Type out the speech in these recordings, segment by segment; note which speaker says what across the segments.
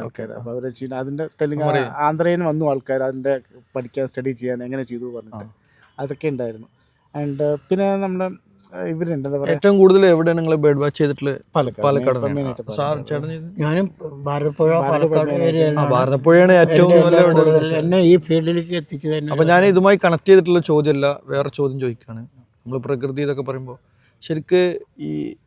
Speaker 1: ആൾക്കാർ. അപ്പോൾ അവർ വെച്ച് അതിൻ്റെ തെലുങ്ക് ആന്ധ്രയിൽ നിന്ന് വന്നു ആൾക്കാർ അതിൻ്റെ പഠിക്കാൻ സ്റ്റഡി ചെയ്യാൻ എങ്ങനെ ചെയ്തു പറഞ്ഞിട്ട് അതൊക്കെ ഉണ്ടായിരുന്നു. ആൻഡ് പിന്നെ നമ്മുടെ ഇവരുണ്ട് എന്താ പറയുക,
Speaker 2: ഏറ്റവും കൂടുതൽ എവിടെയാണ് നിങ്ങൾ ബേർഡ് വാച്ച് ചെയ്തിട്ടുള്ളത്?
Speaker 1: പാലക്കാട്.
Speaker 3: ഞാനും ഭാരതപ്പുഴ പാലക്കാട്
Speaker 2: ഭാരതപ്പുഴയാണ് ഏറ്റവും
Speaker 3: എന്നെ ഈ ഫീൽഡിലേക്ക് എത്തിച്ചത് തന്നെ.
Speaker 2: അപ്പോൾ ഞാൻ ഇതുമായി കണക്ട് ചെയ്തിട്ടുള്ള ചോദ്യമല്ല, വേറെ ചോദ്യം ചോദിക്കുകയാണ്. നമ്മൾ പ്രകൃതി ഇതൊക്കെ പറയുമ്പോൾ ശരിക്ക്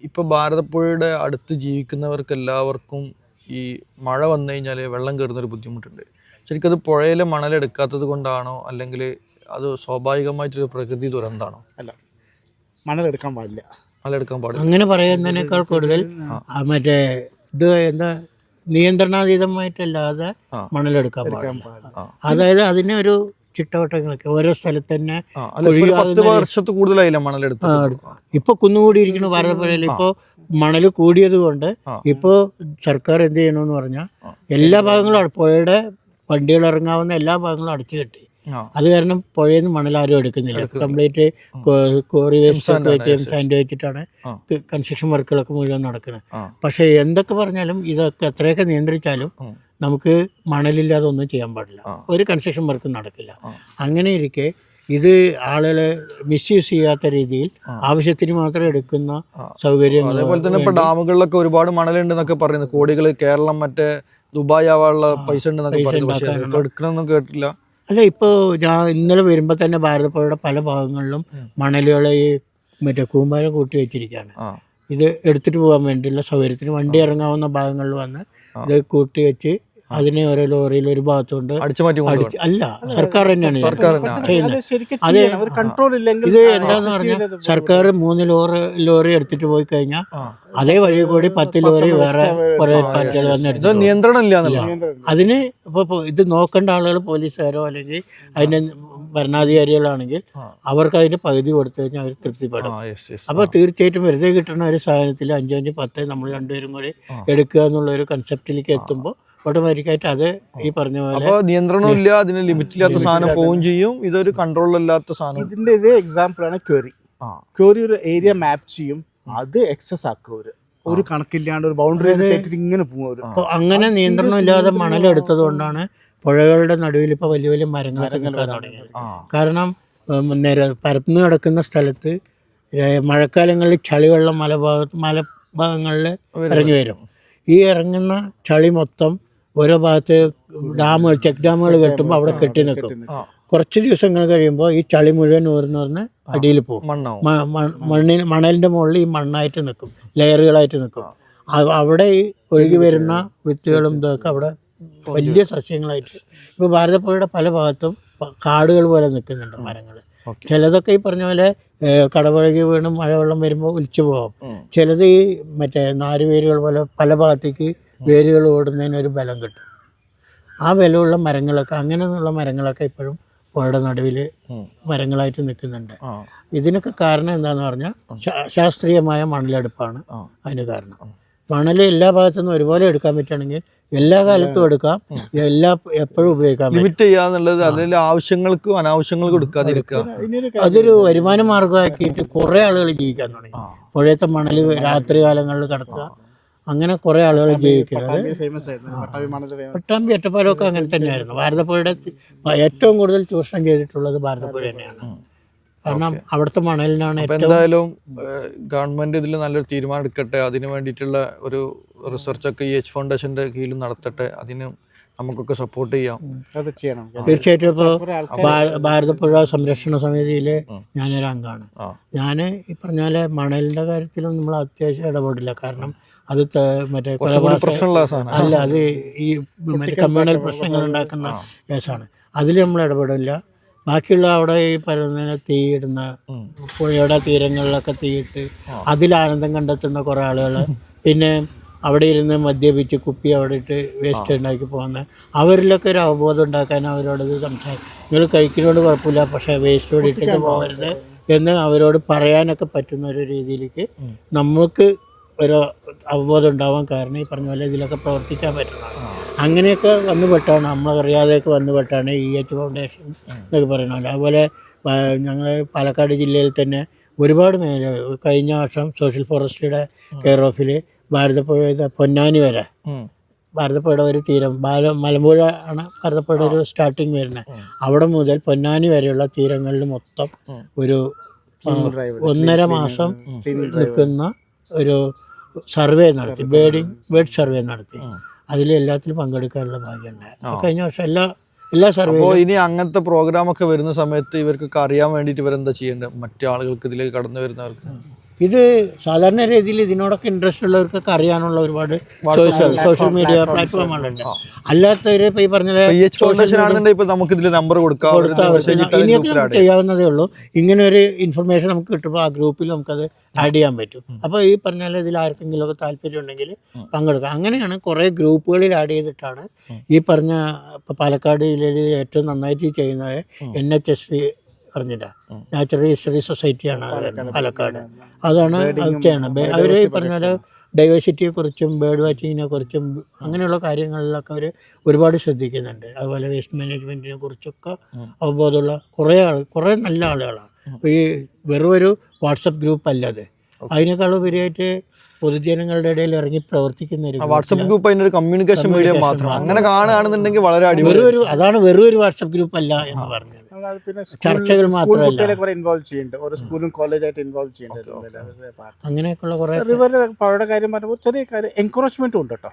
Speaker 2: ഇപ്പോൾ ഭാരതപ്പുഴയുടെ അടുത്ത് ജീവിക്കുന്നവർക്ക് എല്ലാവർക്കും ഈ മഴ വന്നു കഴിഞ്ഞാൽ വെള്ളം കയറുന്നൊരു ബുദ്ധിമുട്ടുണ്ട്. ശരിക്കും അത് പുഴയിലെ മണലെടുക്കാത്തത് കൊണ്ടാണോ, അല്ലെങ്കിൽ അത് സ്വാഭാവികമായിട്ടൊരു പ്രകൃതി ദുരന്തമാണോ?
Speaker 1: അല്ല, മണലെടുക്കാൻ പാടില്ല.
Speaker 3: അങ്ങനെ പറയുന്നതിനേക്കാൾ കൂടുതൽ മറ്റേ ഇത് എന്താ നിയന്ത്രണാതീതമായിട്ടല്ലാതെ മണലെടുക്കാൻ പാടില്ല. അതായത് അതിന് ഒരു ചിട്ടവട്ടങ്ങളൊക്കെ ഓരോ സ്ഥലത്ത് തന്നെ.
Speaker 2: 10 വർഷത്തിൽ കൂടുതലായില്ല മണലെടുത്ത്.
Speaker 3: ഇപ്പൊ കുന്നുകൂടിയിരിക്കുന്ന ഭാരതപ്പുഴയിൽ ഇപ്പൊ മണൽ കൂടിയത് കൊണ്ട് ഇപ്പോ സർക്കാർ എന്ത് ചെയ്യണമെന്ന് പറഞ്ഞാൽ എല്ലാ ഭാഗങ്ങളും പുഴയുടെ വണ്ടികൾ ഇറങ്ങാവുന്ന എല്ലാ ഭാഗങ്ങളും അടച്ചു കെട്ടി. അത് കാരണം പുഴയിൽ നിന്ന് മണലാരും എടുക്കുന്നില്ല. കംപ്ലീറ്റ് കോറി വേസ്റ്റ് ഒക്കെ വെച്ച് സാൻഡ് വെച്ചിട്ടാണ് കൺസ്ട്രക്ഷൻ വർക്കുകളൊക്കെ മുഴുവൻ നടക്കുന്നത്. പക്ഷേ എന്തൊക്കെ പറഞ്ഞാലും ഇതൊക്കെ എത്രയൊക്കെ നിയന്ത്രിച്ചാലും നമുക്ക് മണലില്ലാതെ ഒന്നും ചെയ്യാൻ പാടില്ല. ഒരു കൺസ്ട്രക്ഷൻ വർക്കും നടക്കില്ല. അങ്ങനെ ഇരിക്കെ ഇത് ആളുകൾ മിസ്യൂസ് ചെയ്യാത്ത രീതിയിൽ ആവശ്യത്തിന് മാത്രം എടുക്കുന്ന സൗകര്യം.
Speaker 2: അതേപോലെ തന്നെ ഇപ്പൊ ഡാമുകളിലൊക്കെ ഒരുപാട് മണലുണ്ടെന്നൊക്കെ പറയുന്നത്, കോടികൾ കേരളം മറ്റേ ദുബായ് ആവാനുള്ള പൈസ ഉണ്ടെന്നൊക്കെ എടുക്കണമെന്നും കേട്ടില്ല.
Speaker 3: അല്ല, ഇപ്പോൾ ഞാൻ ഇന്നലെ വരുമ്പോൾ തന്നെ ഭാരതപ്പുഴയുടെ പല ഭാഗങ്ങളിലും മണലുകളെ ഈ മറ്റേ കൂമ്പാരം കൂട്ടി വെച്ചിരിക്കുകയാണ്. ഇത് എടുത്തിട്ട് പോകാൻ വേണ്ടിയുള്ള സൗകര്യത്തിന് വണ്ടി ഇറങ്ങാവുന്ന ഭാഗങ്ങളിൽ വന്ന് ഇത് കൂട്ടി വെച്ച് അതിനെ ഓരോ ലോറിയിൽ ഒരു ഭാഗത്തുകൊണ്ട് അല്ല, സർക്കാർ തന്നെയാണ് ചെയ്യുന്നത്. ഇത് എന്താന്ന് പറഞ്ഞാൽ സർക്കാർ 3 ലോറി എടുത്തിട്ട് പോയി കഴിഞ്ഞാൽ അതേ വഴി കൂടി 10 ലോറി വേറെ കുറെ പാർട്ടികൾ വന്ന്
Speaker 2: നിയന്ത്രണമില്ല.
Speaker 3: അതിന് ഇപ്പോൾ ഇത് നോക്കേണ്ട ആളുകൾ പോലീസുകാരോ അല്ലെങ്കിൽ അതിൻ്റെ ഭരണാധികാരികളാണെങ്കിൽ അവർക്ക് അതിൻ്റെ പകുതി കൊടുത്തു കഴിഞ്ഞാൽ അവർ തൃപ്തിപ്പെടും. അപ്പോൾ തീർച്ചയായിട്ടും വെറുതെ കിട്ടുന്ന ഒരു സാധനത്തിൽ 5 10 നമ്മൾ രണ്ടുപേരും കൂടി എടുക്കുക എന്നുള്ള ഒരു കൺസെപ്റ്റിലേക്ക് എത്തുമ്പോൾ ഓട്ടോമാറ്റിക്കായിട്ട് അത് ഈ പറഞ്ഞ പോലെ
Speaker 2: നിയന്ത്രണമില്ല, അതിന് ലിമിറ്റില്ലാത്ത സാധനം പോവും ചെയ്യും. ഇതൊരു കൺട്രോളില്ലാത്ത സാധനം.
Speaker 1: ഇതിന്റെ ഇത് എക്സാമ്പിളാണ് ക്വറി. ഒരു ഏരിയ മാപ്പ് ചെയ്യും, അത് എക്സസ് ആക്കുക ഒരു കണക്കില്ലാണ്ട് ഒരു ബൗണ്ടറി ഇങ്ങനെ പോകും.
Speaker 3: അപ്പോൾ അങ്ങനെ നിയന്ത്രണം ഇല്ലാതെ മണലെടുത്തത് കൊണ്ടാണ് പുഴകളുടെ നടുവിൽ ഇപ്പോൾ വലിയ വലിയ മരങ്ങളൊക്കെ നിൽക്കാൻ തുടങ്ങിയത്. കാരണം പരന്ന് കിടക്കുന്ന സ്ഥലത്ത് മഴക്കാലങ്ങളിൽ ചളിവെള്ളം മലഭാഗങ്ങളിൽ ഇറങ്ങി വരും. ഈ ഇറങ്ങുന്ന ചളി മൊത്തം ഓരോ ഭാഗത്ത് ഡാമുകൾ ചെക്ക് ഡാമുകൾ കെട്ടുമ്പോൾ അവിടെ കെട്ടി നിൽക്കും. കുറച്ച് ദിവസങ്ങൾ കഴിയുമ്പോൾ ഈ ചളി മുഴുവൻ ഊർന്ന് അടിയിൽ പോകും. മണലിൻ്റെ മുകളിൽ ഈ മണ്ണായിട്ട് നിൽക്കും, ലെയറുകളായിട്ട് നിൽക്കും. അവിടെ ഈ ഒഴുകി വരുന്ന വിത്തുകളും ഇതൊക്കെ അവിടെ വലിയ സസ്യങ്ങളായിട്ട് ഇപ്പോൾ ഭാരതപ്പുഴയുടെ പല ഭാഗത്തും കാടുകൾ പോലെ നിൽക്കുന്നുണ്ട് മരങ്ങൾ. ചിലതൊക്കെ ഈ പറഞ്ഞ പോലെ കടപുഴകി വീണ് മഴവെള്ളം വരുമ്പോൾ ഒലിച്ചു പോകാം. ചിലത് ഈ മറ്റേ നാരുവേരുകൾ പോലെ പല ഭാഗത്തേക്ക് വേരുകൾ ഓടുന്നതിനൊരു ബലം കിട്ടും. ആ ബലമുള്ള മരങ്ങളൊക്കെ അങ്ങനെയുള്ള മരങ്ങളൊക്കെ ഇപ്പോഴും പുഴയുടെ നടുവിൽ മരങ്ങളായിട്ട് നിൽക്കുന്നുണ്ട്. ഇതിനൊക്കെ കാരണം എന്താണെന്ന് പറഞ്ഞാൽ ശാസ്ത്രീയമായ മണലെടുപ്പാണ് അതിന് കാരണം. മണൽ എല്ലാ ഭാഗത്തുനിന്നും ഒരുപോലെ എടുക്കാൻ പറ്റുകയാണെങ്കിൽ എല്ലാ കാലത്തും എടുക്കാം, എപ്പോഴും ഉപയോഗിക്കാൻ
Speaker 2: പറ്റും. അതിൽ ആവശ്യങ്ങൾക്കും അനാവശ്യങ്ങൾക്കും എടുക്കാതിരിക്കുക.
Speaker 3: അതൊരു വരുമാന മാർഗമാക്കിയിട്ട് കുറേ ആളുകൾ ജീവിക്കാൻ തുടങ്ങി. പുഴയത്തെ മണൽ രാത്രി കാലങ്ങളിൽ കടത്തുക, അങ്ങനെ കുറേ ആളുകൾ ജീവിക്കുന്നത്. പട്ടാമ്പി ഒറ്റപ്പാലമൊക്കെ അങ്ങനെ തന്നെയായിരുന്നു. ഭാരതപ്പുഴയുടെ ഏറ്റവും കൂടുതൽ ചൂഷണം ചെയ്തിട്ടുള്ളത് ഭാരതപ്പുഴ തന്നെയാണ്. കാരണം അവിടുത്തെ മണലിനാണ്.
Speaker 2: എന്തായാലും ഗവൺമെന്റ് ഇതിൽ നല്ലൊരു തീരുമാനം എടുക്കട്ടെ. അതിന് വേണ്ടിയിട്ടുള്ള ഒരു റിസർച്ചൊക്കെ H ഫൗണ്ടേഷന്റെ കീഴിൽ നടത്തട്ടെ. അതിന് നമുക്കൊക്കെ സപ്പോർട്ട് ചെയ്യാം.
Speaker 3: തീർച്ചയായിട്ടും. ഇപ്പോൾ ഭാരതപ്പുഴ സംരക്ഷണ സമിതിയിൽ ഞാനൊരു അംഗമാണ്. ഞാൻ ഈ പറഞ്ഞ പോലെ മണലിൻ്റെ കാര്യത്തിലും നമ്മൾ അത്യാവശ്യം ഇടപെടില്ല. കാരണം അത് മറ്റേ അല്ല, അത് ഈ മറ്റേ കമ്മ്യൂണൽ പ്രശ്നങ്ങൾ ഉണ്ടാക്കുന്ന കേസാണ്. അതിൽ നമ്മൾ ഇടപെടില്ല. ബാക്കിയുള്ള അവിടെ ഈ പറയുന്നതിനെ തീയിടുന്ന പുഴയുടെ തീരങ്ങളിലൊക്കെ തീയിട്ട് അതിൽ ആനന്ദം കണ്ടെത്തുന്ന കുറേ ആളുകൾ, പിന്നെ അവിടെ ഇരുന്ന് മദ്യപിച്ച് കുപ്പി അവിടെ ഇട്ട് വേസ്റ്റ് ഉണ്ടാക്കി പോകുന്ന അവരിലൊക്കെ ഒരു അവബോധം ഉണ്ടാക്കാൻ അവരോട് സംസാരിക്കും. നിങ്ങൾ കഴിക്കുന്നതുകൊണ്ട് കുഴപ്പമില്ല, പക്ഷേ വേസ്റ്റ് ഇവിടെ ഇട്ടിട്ട് പോകരുത് എന്ന് അവരോട് പറയാനൊക്കെ പറ്റുന്ന ഒരു രീതിയിലേക്ക് നമുക്ക് ഒരു അവബോധം ഉണ്ടാവാൻ കാരണം ഈ പറഞ്ഞ പോലെ ഇതിലൊക്കെ പ്രവർത്തിക്കാൻ പറ്റുന്നതാണ്. അങ്ങനെയൊക്കെ വന്നുപെട്ടാണ്, നമ്മളറിയാതെയൊക്കെ വന്നുപെട്ടാണ് H ഫൗണ്ടേഷൻ എന്നൊക്കെ പറയുന്നത്. അതുപോലെ ഞങ്ങൾ പാലക്കാട് ജില്ലയിൽ തന്നെ ഒരുപാട് കഴിഞ്ഞ വർഷം സോഷ്യൽ ഫോറസ്ട്രിയുടെ കെയർ ഓഫിൽ ഭാരതപ്പുഴ പൊന്നാനി വരെ ഭാരതപ്പുഴയുടെ ഒരു തീരം മലമ്പുഴ ആണ് ഭാരതപ്പുഴയുടെ ഒരു സ്റ്റാർട്ടിങ് വരുന്നത്. അവിടെ മുതൽ പൊന്നാനി വരെയുള്ള തീരങ്ങളിൽ മൊത്തം ഒരു 1.5 മാസം നിൽക്കുന്ന ഒരു സർവേ നടത്തി, ബേർഡ് സർവേ നടത്തി. അതിൽ എല്ലാത്തിലും പങ്കെടുക്കാനുള്ള ഭാഗ്യം ഉണ്ടായി. കഴിഞ്ഞ വർഷം എല്ലാ സർവേ.
Speaker 2: അപ്പോൾ ഇനി അങ്ങനത്തെ പ്രോഗ്രാം ഒക്കെ വരുന്ന സമയത്ത് ഇവർക്കൊക്കെ അറിയാൻ വേണ്ടിയിട്ട് ഇവരെന്താ ചെയ്യേണ്ടത്, മറ്റു ആളുകൾക്ക് ഇതിലേക്ക് കടന്നു വരുന്നവർക്ക്?
Speaker 3: ഇത് സാധാരണ രീതിയിൽ ഇതിനോടൊക്കെ ഇൻട്രസ്റ്റ് ഉള്ളവർക്കൊക്കെ അറിയാനുള്ള ഒരുപാട് സോഷ്യൽ മീഡിയ പ്ലാറ്റ്ഫോമുകളുണ്ട്. അല്ലാത്തവര് ഇപ്പൊ ഈ പറഞ്ഞ
Speaker 2: നമുക്ക് ഇതിൽ നമ്പർ കൊടുക്കാം,
Speaker 3: ഇനിയൊക്കെ ചെയ്യാവുന്നതേ ഉള്ളൂ. ഇങ്ങനെ ഒരു ഇൻഫർമേഷൻ നമുക്ക് കിട്ടുമ്പോൾ ആ ഗ്രൂപ്പിൽ നമുക്കത് ആഡ് ചെയ്യാൻ പറ്റും. അപ്പോൾ ഈ പറഞ്ഞാൽ ഇതിൽ ആർക്കെങ്കിലും ഒക്കെ താല്പര്യം ഉണ്ടെങ്കിൽ പങ്കെടുക്കാം. അങ്ങനെയാണ് കുറേ ഗ്രൂപ്പുകളിൽ ആഡ് ചെയ്തിട്ടാണ് ഈ പറഞ്ഞ ഇപ്പം പാലക്കാട് ജില്ലയിൽ ഏറ്റവും നന്നായിട്ട് ചെയ്യുന്നത് NHSP പറഞ്ഞില്ല, നാച്ചുറൽ ഹിസ്റ്ററി സൊസൈറ്റിയാണ് പാലക്കാട്. അതാണ് ചെയ്യണം. അവർ പറഞ്ഞാൽ ഡൈവേഴ്സിറ്റിയെക്കുറിച്ചും ബേർഡ് വാച്ചിങ്ങിനെ കുറിച്ചും അങ്ങനെയുള്ള കാര്യങ്ങളിലൊക്കെ അവർ ഒരുപാട് ശ്രദ്ധിക്കുന്നുണ്ട്. അതുപോലെ വേസ്റ്റ് മാനേജ്മെൻറ്റിനെ കുറിച്ചൊക്കെ അവബോധമുള്ള കുറേ നല്ല ആളുകളാണ്. ഈ വെറും ഒരു വാട്സപ്പ് ഗ്രൂപ്പ് അല്ലാതെ അതിനേക്കാൾ ഉപരിയായിട്ട് പൊതുജനങ്ങളുടെ ഇടയിൽ ഇറങ്ങി പ്രവർത്തിക്കുന്ന ഒരു
Speaker 2: വാട്സപ്പ് ഗ്രൂപ്പ്, അതിനൊരു കമ്മ്യൂണിക്കേഷൻ മീഡിയ മാത്രം. അങ്ങനെ കാണുകയാണെന്നുണ്ടെങ്കിൽ വളരെ അടിപൊളി.
Speaker 3: അതാണ് വെറും ഒരു വാട്സപ്പ് ഗ്രൂപ്പ് അല്ല എന്ന് പറഞ്ഞത്. ചർച്ചകൾ മാത്രമല്ല, അങ്ങനെയൊക്കെയുള്ള കുറെ
Speaker 1: പഴയുടെ കാര്യം പറയുമ്പോൾ ചെറിയ കാര്യം എൻകറേജ്മെന്റും ഉണ്ട് കേട്ടോ.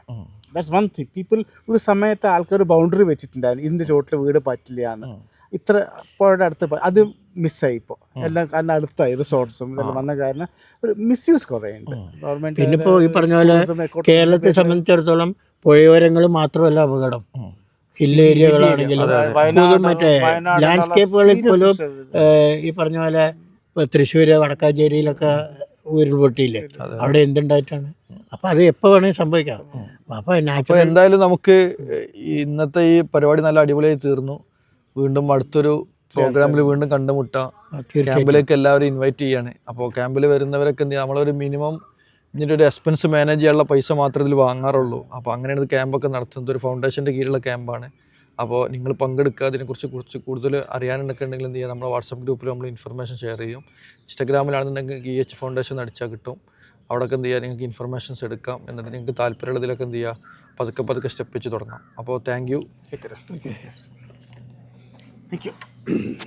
Speaker 1: That's one thing. പീപ്പിൾ ഒരു സമയത്ത് ആൾക്കാർ ബൗണ്ടറി വെച്ചിട്ടുണ്ടായിരുന്നു, ഇതിന്റെ ചോട്ടിൽ വീട് പറ്റില്ല എന്ന്. ഇത്ര പുഴയുടെ അടുത്ത് അത് മിസ്സായി ഇപ്പോൾ എല്ലാം. കാരണം അടുത്തായി റിസോർട്ട്സും ഇതെല്ലാം വന്ന കാരണം ഒരു മിസ്യൂസ് കുറേ ഉണ്ട് ഗവൺമെന്റ്.
Speaker 3: പിന്നെ ഇപ്പോൾ ഈ പറഞ്ഞ പോലെ കേരളത്തെ സംബന്ധിച്ചിടത്തോളം പുഴയോരങ്ങൾ മാത്രമല്ല അപകടം, ഹിൽ ഏരിയകളാണെങ്കിലും മറ്റേ ലാൻഡ്സ്കേപ്പുകളിൽ പോലും ഈ പറഞ്ഞ പോലെ തൃശ്ശൂർ വടക്കാഞ്ചേരിയിലൊക്കെ ഉരുൾപൊട്ടിയില്ലേ, അവിടെ എന്തുണ്ടായിട്ടാണ്. അപ്പം അത് എപ്പോൾ വേണമെങ്കിൽ സംഭവിക്കാം. അപ്പോൾ
Speaker 2: എന്തായാലും നമുക്ക് ഇന്നത്തെ ഈ പരിപാടി നല്ല അടിപൊളിയായി തീർന്നു. വീണ്ടും അടുത്തൊരു പ്രോഗ്രാമിൽ വീണ്ടും കണ്ടുമുട്ടാം. ക്യാമ്പിലേക്ക് എല്ലാവരും ഇൻവൈറ്റ് ചെയ്യാണ്. അപ്പോൾ ക്യാമ്പിൽ വരുന്നവരൊക്കെ എന്ത് ചെയ്യുക, നമ്മളൊരു മിനിമം ഇതിൻ്റെ ഒരു എക്സ്പെൻസ് മാനേജ് ചെയ്യാനുള്ള പൈസ മാത്രമേ ഇതിൽ വാങ്ങാറുള്ളൂ. അപ്പോൾ അങ്ങനെയാണ് ഇത് ക്യാമ്പൊക്കെ നടത്തുന്നത്. ഒരു ഫൗണ്ടേഷൻ്റെ കീഴിലുള്ള ക്യാമ്പാണ്. അപ്പോൾ നിങ്ങൾ പങ്കെടുക്കുക. അതിനെക്കുറിച്ച് കൂടുതൽ അറിയാനൊക്കെ ഉണ്ടെങ്കിൽ എന്ത് ചെയ്യുക, നമ്മുടെ വാട്സപ്പ് ഗ്രൂപ്പിൽ നമ്മൾ ഇൻഫർമേഷൻ ഷെയർ ചെയ്യും. ഇൻസ്റ്റാഗ്രാമിലാണെന്നുണ്ടെങ്കിൽ EH ഫൗണ്ടേഷൻ അടിച്ചാൽ കിട്ടും. അവിടെയൊക്കെ എന്ത് ചെയ്യുക, നിങ്ങൾക്ക് ഇൻഫർമേഷൻസ് എടുക്കാം. എന്നിട്ട് നിങ്ങൾക്ക് താല്പര്യമുള്ളതിലൊക്കെ എന്ത് ചെയ്യുക, പതുക്കെ സ്റ്റെപ്പ് വെച്ച് തുടങ്ങാം. അപ്പോൾ താങ്ക് യു.